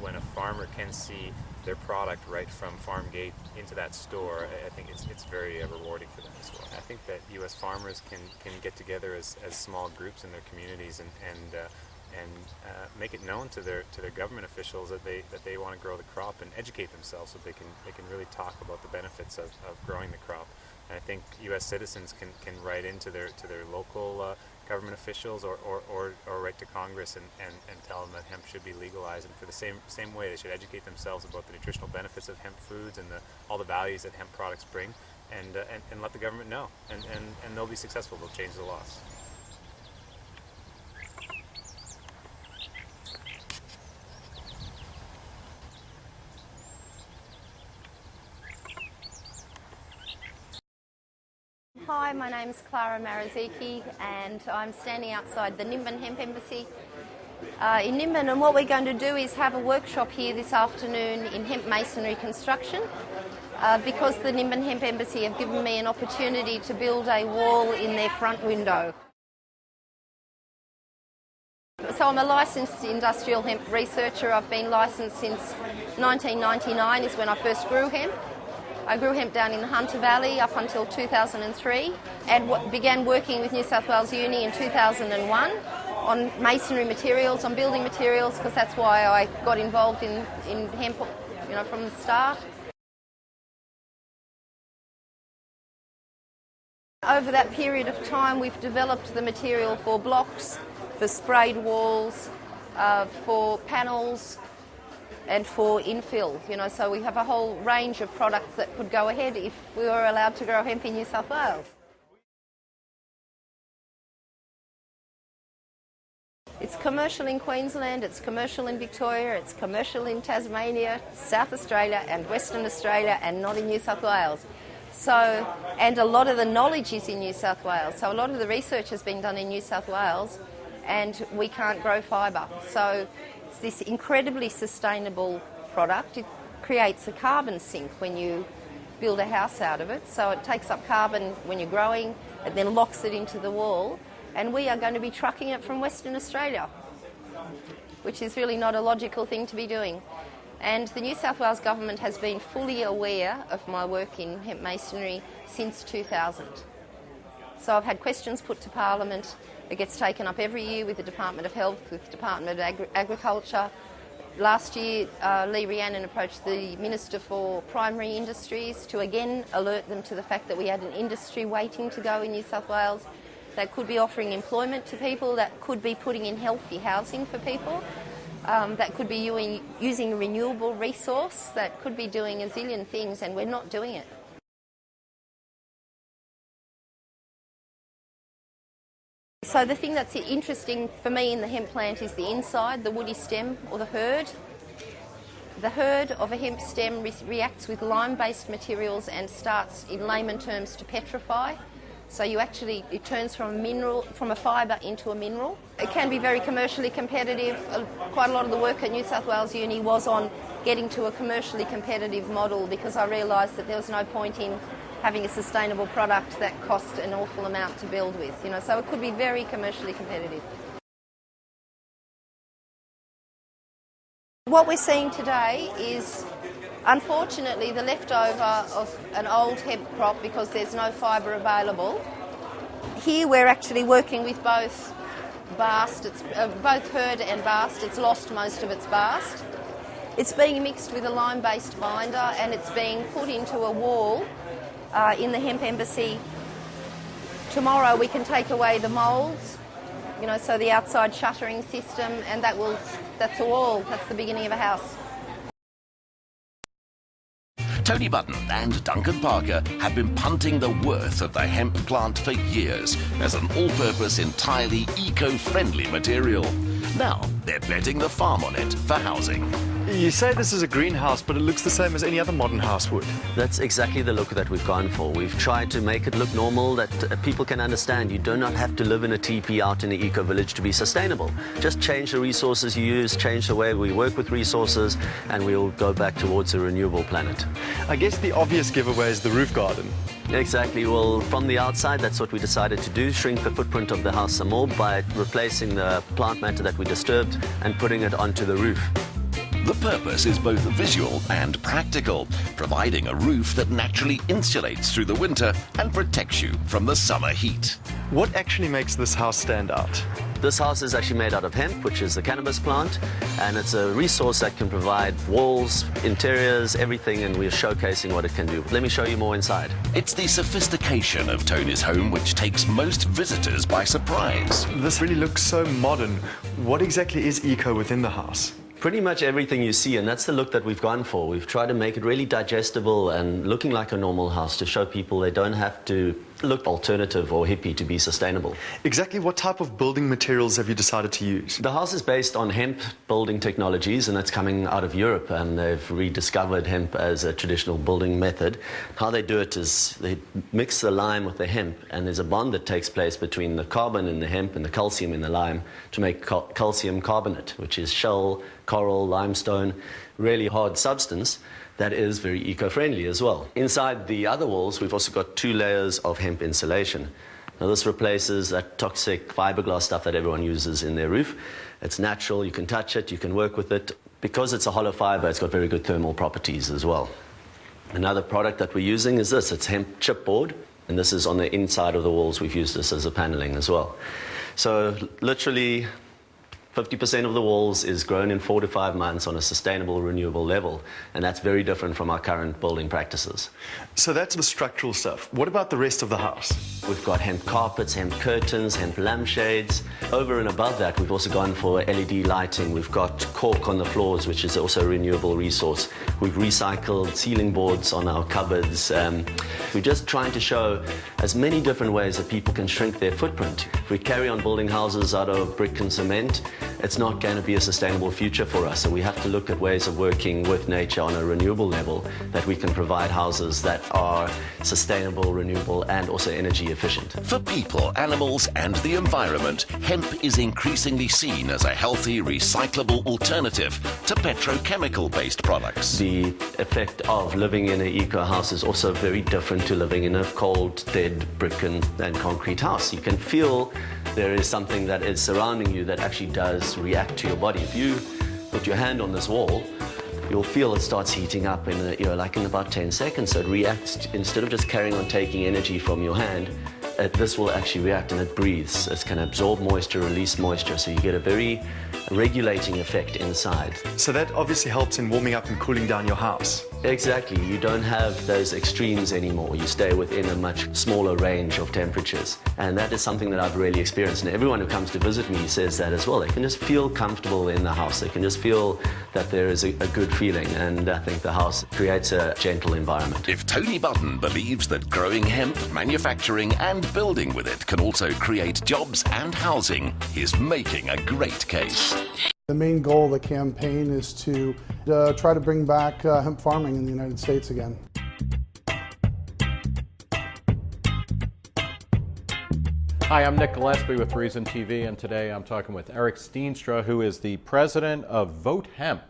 Speaker 18: when a farmer can see their product right from farm gate into that store, I think it's very rewarding for them as well. I think that U.S. farmers can get together as small groups in their communities and make it known to their government officials that they want to grow the crop, and educate themselves so they can really talk about the benefits of growing the crop. And I think U.S. citizens can write into their local government officials or write to Congress and tell them that hemp should be legalized. And for the same way, they should educate themselves about the nutritional benefits of hemp foods and all the values that hemp products bring, and let the government know, and they'll be successful. They'll change the laws.
Speaker 1: Hi, my name's Clara Maraziki and I'm standing outside the Nimbin Hemp Embassy in Nimbin, and what we're going to do is have a workshop here this afternoon in hemp masonry construction because the Nimbin Hemp Embassy have given me an opportunity to build a wall in their front window. So I'm a licensed industrial hemp researcher. I've been licensed since 1999 is when I first grew hemp. I grew hemp down in the Hunter Valley up until 2003 and began working with New South Wales Uni in 2001 on masonry materials, on building materials, because that's why I got involved in hemp, from the start. Over that period of time, we've developed the material for blocks, for sprayed walls, for panels, and for infill, so we have a whole range of products that could go ahead if we were allowed to grow hemp in New South Wales. It's commercial in Queensland, it's commercial in Victoria, it's commercial in Tasmania, South Australia and Western Australia, and not in New South Wales. So, and a lot of the knowledge is in New South Wales, so a lot of the research has been done in New South Wales and we can't grow fibre. So it's this incredibly sustainable product. It creates a carbon sink when you build a house out of it. So it takes up carbon when you're growing, and then locks it into the wall. And we are going to be trucking it from Western Australia, which is really not a logical thing to be doing. And the New South Wales government has been fully aware of my work in hemp masonry since 2000. So I've had questions put to Parliament. It gets taken up every year with the Department of Health, with the Department of Agriculture. Last year, Lee Rhiannon approached the Minister for Primary Industries to again alert them to the fact that we had an industry waiting to go in New South Wales that could be offering employment to people, that could be putting in healthy housing for people, that could be using a renewable resource, that could be doing a zillion things, and we're not doing it. So the thing that's interesting for me in the hemp plant is the inside, the woody stem or the hurd. The hurd of a hemp stem reacts with lime-based materials and starts, in layman terms, to petrify. So it turns from a fibre into a mineral. It can be very commercially competitive. Quite a lot of the work at New South Wales Uni was on getting to a commercially competitive model, because I realised that there was no point in having a sustainable product that cost an awful amount to build with, so it could be very commercially competitive. What we're seeing today is, unfortunately, the leftover of an old hemp crop because there's no fibre available. Here we're actually working with both bast, both hurd and bast. It's lost most of its bast. It's being mixed with a lime-based binder and it's being put into a wall in the hemp embassy. Tomorrow we can take away the moulds, so the outside shuttering system, and that's a wall. That's the beginning of a house.
Speaker 19: Tony Button and Duncan Parker have been punting the worth of the hemp plant for years as an all-purpose, entirely eco-friendly material. Now they're betting the farm on it for housing.
Speaker 20: You say this is a greenhouse, but it looks the same as any other modern house would.
Speaker 17: That's exactly the look that we've gone for. We've tried to make it look normal, that people can understand. You do not have to live in a teepee out in the eco-village to be sustainable. Just change the resources you use, change the way we work with resources, and we'll go back towards a renewable planet.
Speaker 20: I guess the obvious giveaway is the roof garden.
Speaker 17: Exactly. Well, from the outside, that's what we decided to do, shrink the footprint of the house some more by replacing the plant matter that we disturbed and putting it onto the roof.
Speaker 19: The purpose is both visual and practical, providing a roof that naturally insulates through the winter and protects you from the summer heat.
Speaker 20: What actually makes this house stand out?
Speaker 17: This house is actually made out of hemp, which is the cannabis plant, and it's a resource that can provide walls, interiors, everything, and we're showcasing what it can do. Let me show you more inside.
Speaker 19: It's the sophistication of Tony's home which takes most visitors by surprise.
Speaker 20: This really looks so modern. What exactly is eco within the house?
Speaker 17: Pretty much everything you see, and that's the look that we've gone for. We've tried to make it really digestible and looking like a normal house to show people they don't have to look alternative or hippie to be sustainable.
Speaker 20: Exactly what type of building materials have you decided to use?
Speaker 17: The house is based on hemp building technologies, and that's coming out of Europe, and they've rediscovered hemp as a traditional building method. How they do it is they mix the lime with the hemp, and there's a bond that takes place between the carbon in the hemp and the calcium in the lime to make calcium carbonate, which is shell, coral, limestone, really hard substance that is very eco-friendly as well. Inside the other walls, we've also got 2 layers of hemp insulation. Now this replaces that toxic fiberglass stuff that everyone uses in their roof. It's natural, you can touch it, you can work with it. Because it's a hollow fiber, it's got very good thermal properties as well. Another product that we're using is this, it's hemp chipboard, and this is on the inside of the walls. We've used this as a paneling as well. So literally 50% of the walls is grown in 4 to 5 months on a sustainable, renewable level, and that's very different from our current building practices.
Speaker 20: So that's the structural stuff. What about the rest of the house?
Speaker 17: We've got hemp carpets, hemp curtains, hemp lampshades. Over and above that, we've also gone for LED lighting. We've got cork on the floors, which is also a renewable resource. We've recycled ceiling boards on our cupboards. We're just trying to show as many different ways that people can shrink their footprint. If we carry on building houses out of brick and cement, it's not going to be a sustainable future for us. So we have to look at ways of working with nature on a renewable level that we can provide houses that are sustainable, renewable, and also energy efficient.
Speaker 19: For people, animals, and the environment, hemp is increasingly seen as a healthy, recyclable alternative to petrochemical-based products.
Speaker 17: The effect of living in an eco house is also very different to living in a cold, dead brick and concrete house. You can feel there is something that is surrounding you that actually does react to your body. If you put your hand on this wall, you'll feel it starts heating up in like in about 10 seconds. So it reacts, instead of just carrying on taking energy from your hand, this will actually react, and it breathes. It's going to absorb moisture, release moisture, so you get a very regulating effect inside.
Speaker 20: So that obviously helps in warming up and cooling down your house.
Speaker 17: Exactly. You don't have those extremes anymore. You stay within a much smaller range of temperatures. And that is something that I've really experienced. And everyone who comes to visit me says that as well. They can just feel comfortable in the house. They can just feel that there is a good feeling. And I think the house creates a gentle environment.
Speaker 19: If Tony Button believes that growing hemp, manufacturing and building with it can also create jobs and housing, he's making a great case.
Speaker 3: The main goal of the campaign is to try to bring back hemp farming in the United States again.
Speaker 7: Hi, I'm Nick Gillespie with Reason TV, and today I'm talking with Eric Steenstra, who is the president of Vote Hemp,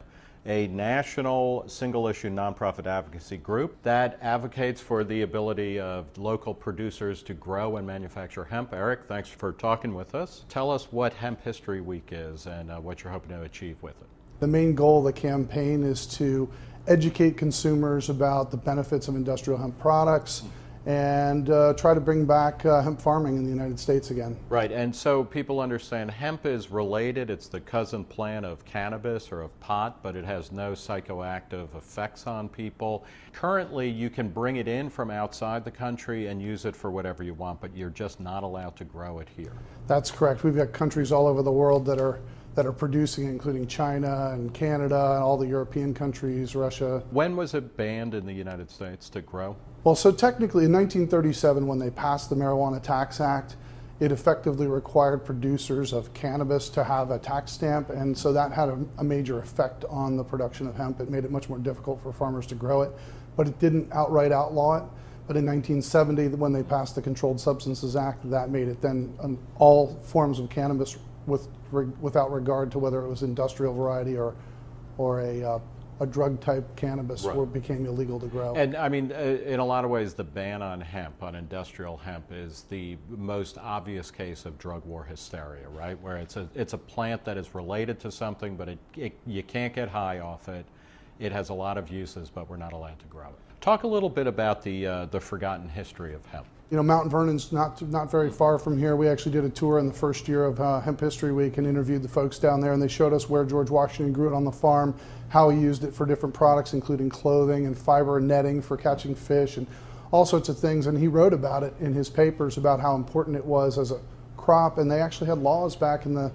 Speaker 7: a national single-issue nonprofit advocacy group that advocates for the ability of local producers to grow and manufacture hemp. Eric, thanks for talking with us. Tell us what Hemp History Week is and what you're hoping to achieve with it.
Speaker 3: The main goal of the campaign is to educate consumers about the benefits of industrial hemp products and try to bring back hemp farming in the United States again.
Speaker 7: Right, and so people understand hemp is related. It's the cousin plant of cannabis or of pot, but it has no psychoactive effects on people. Currently, you can bring it in from outside the country and use it for whatever you want, but you're just not allowed to grow it here.
Speaker 3: That's correct. We've got countries all over the world that are producing, including China and Canada and all the European countries, Russia.
Speaker 7: When was it banned in the United States to grow?
Speaker 3: Well, so technically in 1937, when they passed the Marijuana Tax Act, it effectively required producers of cannabis to have a tax stamp, and so that had a major effect on the production of hemp. It made it much more difficult for farmers to grow it, but it didn't outright outlaw it. But in 1970, when they passed the Controlled Substances Act, that made it then all forms of cannabis without regard to whether it was industrial variety or a drug type cannabis became illegal to grow.
Speaker 7: And I mean, in a lot of ways, the ban on hemp, on industrial hemp, is the most obvious case of drug war hysteria, right? Where it's a plant that is related to something, but you can't get high off it. It has a lot of uses, but we're not allowed to grow it. Talk a little bit about the forgotten history of hemp.
Speaker 3: You know, Mount Vernon's not very far from here. We actually did a tour in the first year of Hemp History Week and interviewed the folks down there, and they showed us where George Washington grew it on the farm, how he used it for different products, including clothing and fiber and netting for catching fish and all sorts of things. And he wrote about it in his papers about how important it was as a crop, and they actually had laws back in the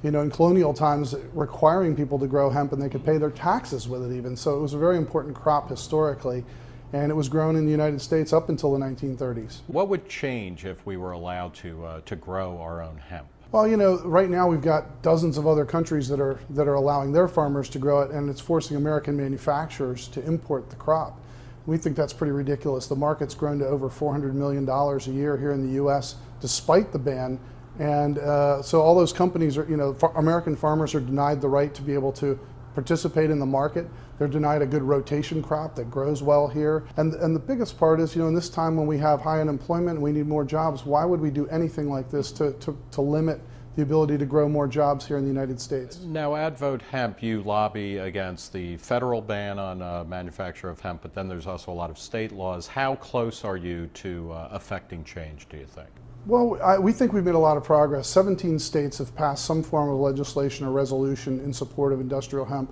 Speaker 3: you know, in colonial times, requiring people to grow hemp, and they could pay their taxes with it even. So it was a very important crop historically, and it was grown in the United States up until the 1930s.
Speaker 7: What would change if we were allowed to grow our own hemp?
Speaker 3: Well, you know, right now we've got dozens of other countries that are allowing their farmers to grow it, and it's forcing American manufacturers to import the crop. We think that's pretty ridiculous. The market's grown to over $400 million a year here in the U.S. despite the ban. And so all those companies are, you know, American farmers are denied the right to be able to participate in the market. They're denied a good rotation crop that grows well here. And the biggest part is, you know, in this time when we have high unemployment and we need more jobs, why would we do anything like this to limit the ability to grow more jobs here in the United States?
Speaker 7: Now, at Vote Hemp, you lobby against the federal ban on manufacture of hemp, but then there's also a lot of state laws. How close are you to affecting change, do you think?
Speaker 3: Well, we think we've made a lot of progress. 17 states have passed some form of legislation or resolution in support of industrial hemp.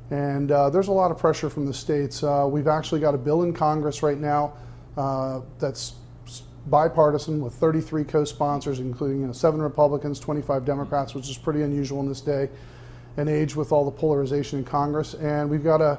Speaker 3: And there's a lot of pressure from the states. We've actually got a bill in Congress right now that's bipartisan with 33 co-sponsors, including 7 Republicans, 25 Democrats, which is pretty unusual in this day and age with all the polarization in Congress. And we've got a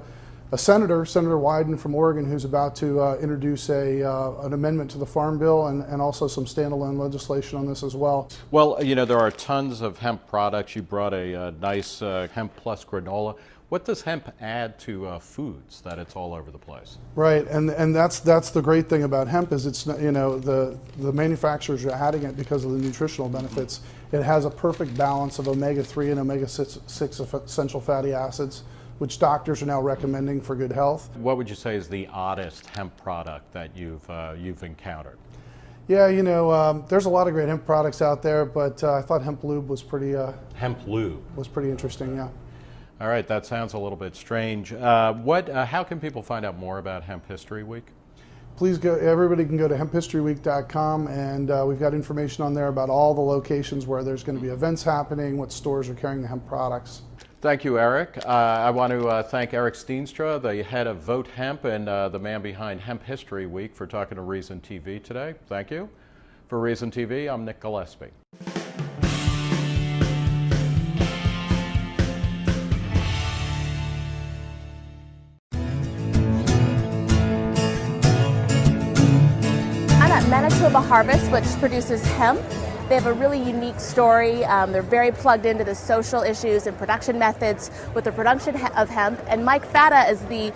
Speaker 3: senator, Senator Wyden from Oregon, who's about to introduce an amendment to the Farm Bill and also some standalone legislation on this as well.
Speaker 7: Well, you know, there are tons of hemp products. You brought a nice Hemp Plus granola. What does hemp add to foods that it's all over the place?
Speaker 3: Right, and that's the great thing about hemp is it's, you know, the manufacturers are adding it because of the nutritional benefits. It has a perfect balance of omega-3 and omega-6 essential fatty acids, which doctors are now recommending for good health.
Speaker 7: What would you say is the oddest hemp product that you've encountered?
Speaker 3: Yeah, you know, there's a lot of great hemp products out there, but I thought hemp lube was pretty.
Speaker 7: Hemp lube
Speaker 3: was pretty interesting, yeah.
Speaker 7: All right, that sounds a little bit strange. How can people find out more about Hemp History Week?
Speaker 3: Please go. Everybody can go to hemphistoryweek.com, and we've got information on there about all the locations where there's going to be events happening, what stores are carrying the hemp products.
Speaker 7: Thank you, Eric. I want to thank Eric Steenstra, the head of Vote Hemp and the man behind Hemp History Week, for talking to Reason TV today. Thank you. For Reason TV, I'm Nick Gillespie.
Speaker 21: I'm at Manitoba Harvest, which produces hemp. They have a really unique story. They're very plugged into the social issues and production methods with the production of hemp. And Mike Fata is the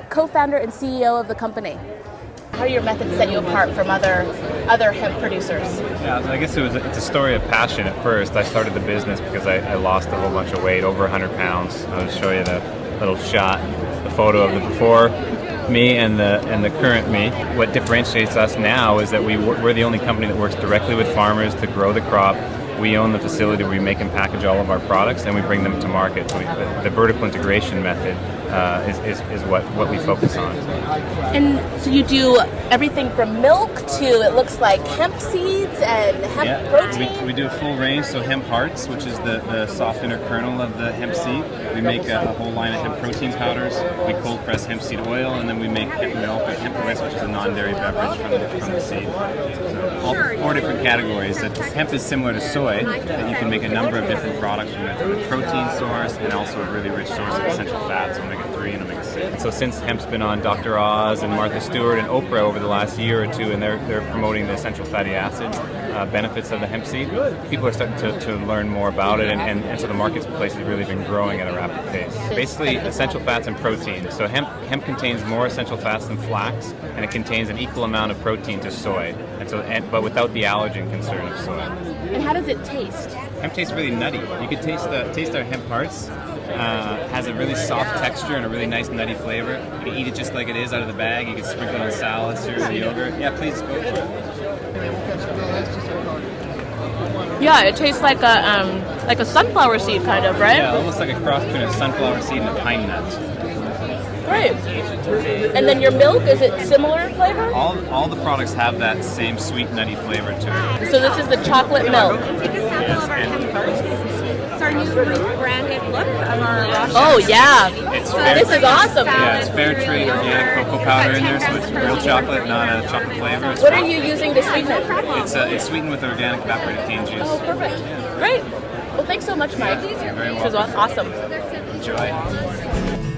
Speaker 21: co-founder and CEO of the company. How do your methods set you apart from other hemp producers?
Speaker 22: Yeah, I guess it's a story of passion at first. I started the business because I lost a whole bunch of weight, over 100 pounds. I'll show you the little shot, the photo of the before me and the current me. What differentiates us now is that we're the only company that works directly with farmers to grow the crop. We own the facility where we make and package all of our products, and we bring them to market. So the vertical integration method is what we focus on.
Speaker 21: And so you do everything from milk to, it looks like hemp seeds and hemp protein?
Speaker 22: We do a full range, so hemp hearts, which is the soft inner kernel of the hemp seed. We make a whole line of hemp protein powders. We cold press hemp seed oil, and then we make hemp milk or hemp bliss, which is a non-dairy beverage from the seed. So all 4 different categories. Hemp is similar to soy, that you can make a number of different products from a protein source and also a really rich source of essential fats, omega-3 and omega-6. So since hemp's been on Dr. Oz and Martha Stewart and Oprah over the last year or two, and they're promoting the essential fatty acids benefits of the hemp seed, people are starting to learn more about it, and so the marketplace has really been growing at a rapid pace. Basically, essential fats and protein. So hemp contains more essential fats than flax, and it contains an equal amount of protein to soy, but without the allergen concern of soy.
Speaker 21: And how does it taste?
Speaker 22: Hemp tastes really nutty. You could taste our hemp hearts. Has a really soft texture and a really nice nutty flavor. You can eat it just like it is out of the bag. You can sprinkle it on salad, cereal, yogurt. Yeah, please go for it.
Speaker 21: Yeah, it tastes like a sunflower seed kind of, right?
Speaker 22: Yeah, almost like a cross between a sunflower seed and a pine nut.
Speaker 21: Great. And then your milk, is it similar flavor?
Speaker 22: All the products have that same sweet, nutty flavor to it.
Speaker 21: So this is the chocolate milk.
Speaker 23: Take a sample of our hemp hearts. It's our new branded look of our raw.
Speaker 21: Oh yeah,
Speaker 22: this
Speaker 21: is awesome.
Speaker 22: Yeah, it's fair trade organic cocoa powder in there, so it's real chocolate, not a chocolate flavor.
Speaker 21: What are you using to sweeten it?
Speaker 22: It's sweetened with organic evaporated cane juice.
Speaker 21: Oh, perfect. Great. Well,
Speaker 4: Thanks so much, Mike.
Speaker 22: You're very
Speaker 4: This was
Speaker 22: welcome.
Speaker 4: awesome.
Speaker 22: Enjoy.